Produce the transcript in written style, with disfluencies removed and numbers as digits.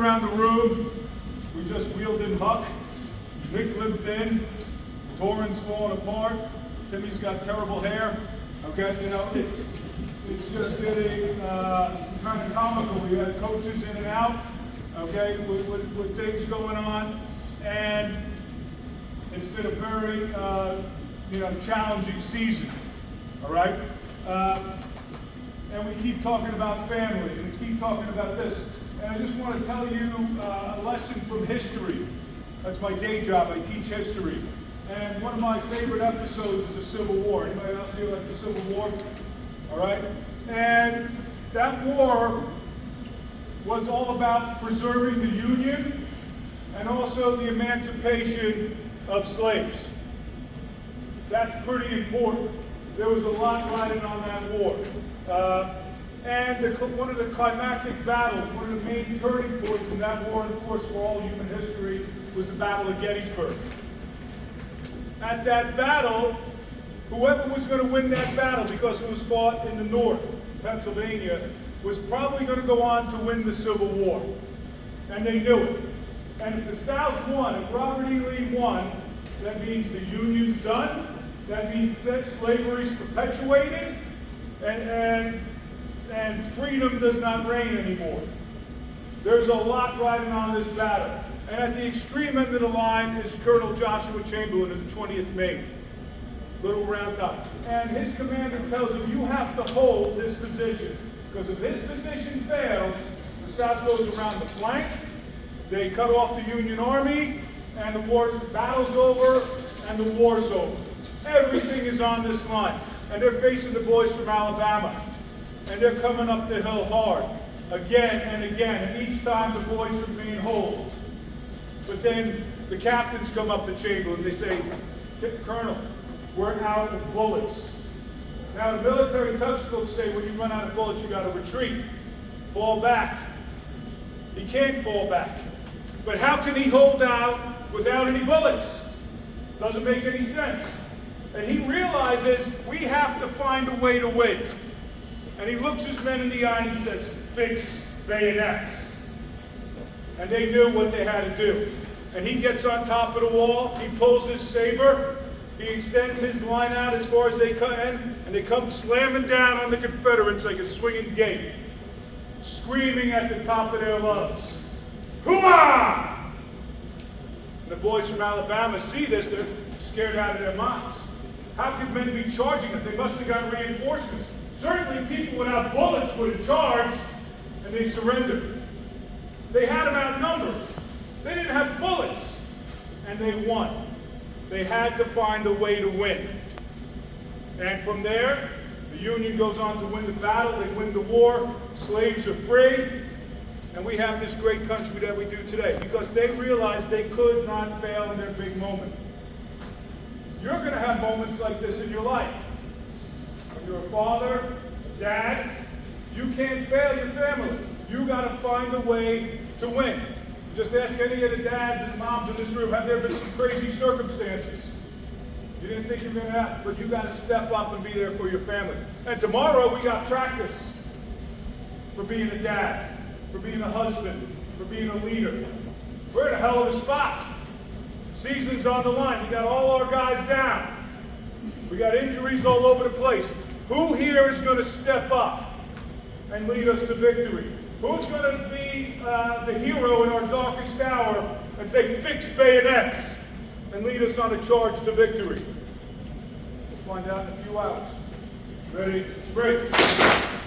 around the room. We just wheeled in Huck. Nick limped in. Doran's falling apart. Timmy's got terrible hair. Okay, you know, it's just getting kind of comical. We had coaches in and out, okay, with things going on, and it's been a very, challenging season, all right? And we keep talking about family, and we keep talking about this. And I just want to tell you a lesson from history. That's my day job. I teach history. And one of my favorite episodes is the Civil War. Anybody else here like the Civil War? All right? And that war was all about preserving the Union and also the emancipation of slaves. That's pretty important. There was a lot riding on that war. One of the climactic battles, one of the main turning points in that war, and of course for all human history, was the Battle of Gettysburg. At that battle, whoever was going to win that battle, because it was fought in the north, Pennsylvania, was probably going to go on to win the Civil War. And they knew it. And if the South won, if Robert E. Lee won, that means the Union's done, that means that slavery's perpetuated, and freedom does not reign anymore. There's a lot riding on this battle. And at the extreme end of the line is Colonel Joshua Chamberlain of the 20th Maine, Little Round Top. And his commander tells him, you have to hold this position, because if this position fails, the South goes around the flank, they cut off the Union Army, and the battle's over, and the war's over. Everything is on this line. And they're facing the boys from Alabama. And they're coming up the hill hard, again and again. And each time the boys from Maine hold. But then the captains come up to Chamberlain. They say, Colonel, we're out of bullets. Now the military textbooks say when you run out of bullets, you got to retreat, fall back. He can't fall back. But how can he hold out without any bullets? Doesn't make any sense. And he realizes we have to find a way to win. And he looks his men in the eye and he says, fix bayonets. And they knew what they had to do. And he gets on top of the wall, he pulls his saber, he extends his line out as far as they can, and they come slamming down on the Confederates like a swinging gate, screaming at the top of their lungs, hoo-ah! And the boys from Alabama see this, they're scared out of their minds. How could men be charging them? They must have got reinforcements. Certainly people without bullets would have charged, and they surrendered. They had them outnumbered. They didn't have bullets, and they won. They had to find a way to win. And from there, the Union goes on to win the battle. They win the war. Slaves are free. And we have this great country that we do today because they realized they could not fail in their big moment. You're going to have moments like this in your life. When you're a father, a dad, you can't fail your family. You got to find a way to win. Just ask any of the dads and moms in this room, have there been some crazy circumstances? You didn't think you were going to happen, but you got to step up and be there for your family. And tomorrow we got practice for being a dad, for being a husband, for being a leader. We're in a hell of a spot. Season's on the line. We got all our guys down. We got injuries all over the place. Who here is going to step up and lead us to victory? Who's going to be the hero in our darkest hour and say, fix bayonets, and lead us on a charge to victory? We'll find out in a few hours. Ready? Break.